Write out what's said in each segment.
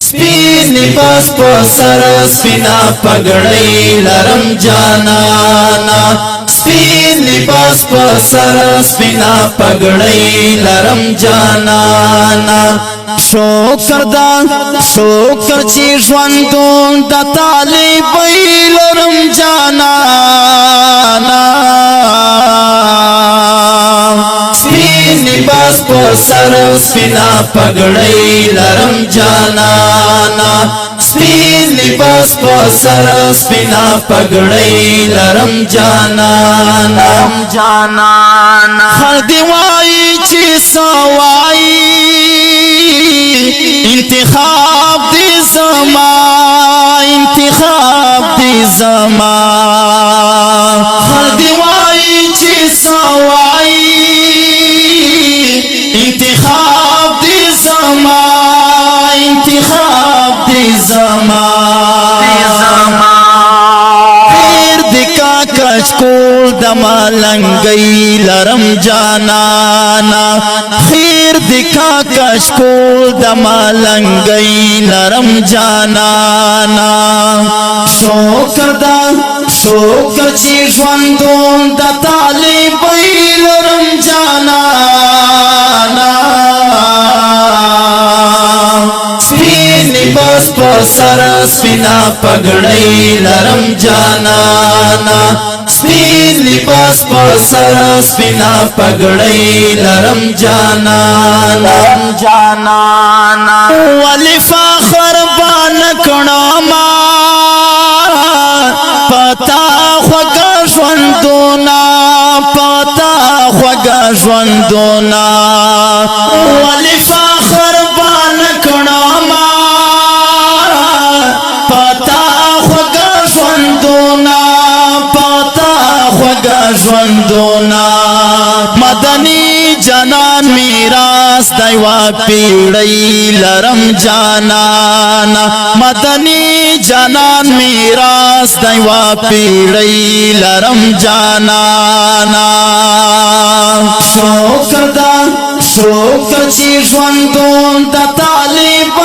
سپین لباس په سر سپینا پګړۍ لرم جانانا سپین لباس په سر سپینا پګړۍ لرم جانانا شکر چې ژوندون د طالب لرم جانانا سپین لباس په سر سپینا پګړۍ لرم جانانا سپین لباس په سر سپینا پګړۍ لرم جانانا خر دی وای چې سوای انتخاب دی زما خر دی وای چې سوای انتخاب دی زما پیر دکا کچکول دما لنگئی لرم جانانا خیر دکا کچکول دما لنگئی لرم جانانا شکر چی ژوندون د طالب لرم جانانا سپین لباس په سر سپینا پګړۍ لرم جانانا سپین لباس په سر سپینا پګړۍ لرم جانانا ولی فخر بان کړما پتا خوګه ژوندونا ولی فخر بان کړما پتا خوګه ژوندونا مدنی جنان میراث دیوا پیړۍ لرم جانانا مدنی جنان میراث دیوا پیړۍ لرم جانانا شکر چې ژوندون د طالب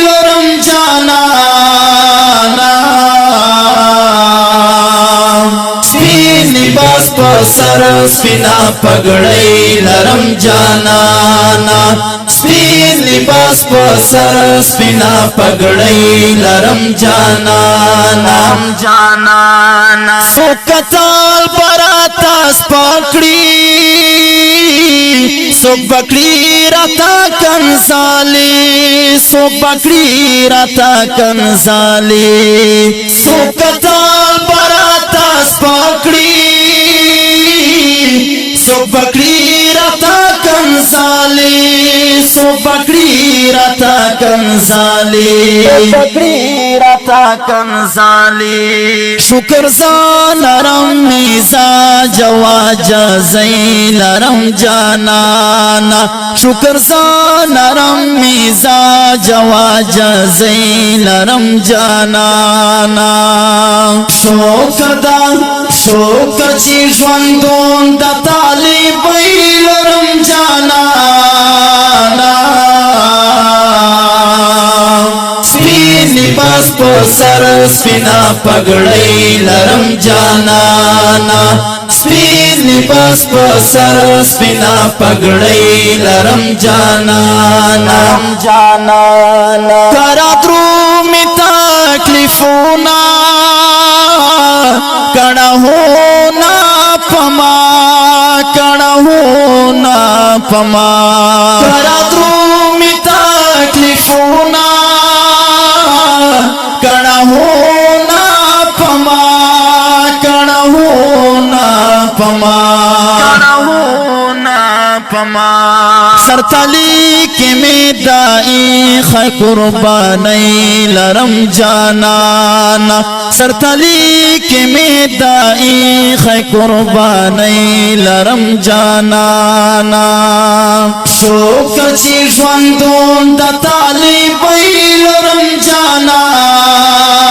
لرم جانانا سپین لباس په سر سپینا پګړۍ لرم جانانا سپین لباس په سر سپینا پګړۍ لرم جانانا سوکتال براتا سپکړي سوک بکړي راتا کنزالي سوکتال براتا سپکړي سوک بکړي راتا کنزالي شکر زالرم مزاج واجزای لرم جانانا شکر زالرم مزاج واجزای لرم جانانا شکر چې ژوندون د طالب لرم جانانا سپین لباس په سر سپینا پګړۍ لرم جانانا سپین لباس په سر سپینا پګړۍ لرم جانانا کرا درو می تکلیفونا کړه ہونا پما کرا درو می تکلیفونا کړه ہونا پما سرتلی کی می دائی خی قربانی لرم جانانا سرتلی کی می دائی خی قربانی لرم جانانا شکر چې ژوندون د طالب لرم جانانا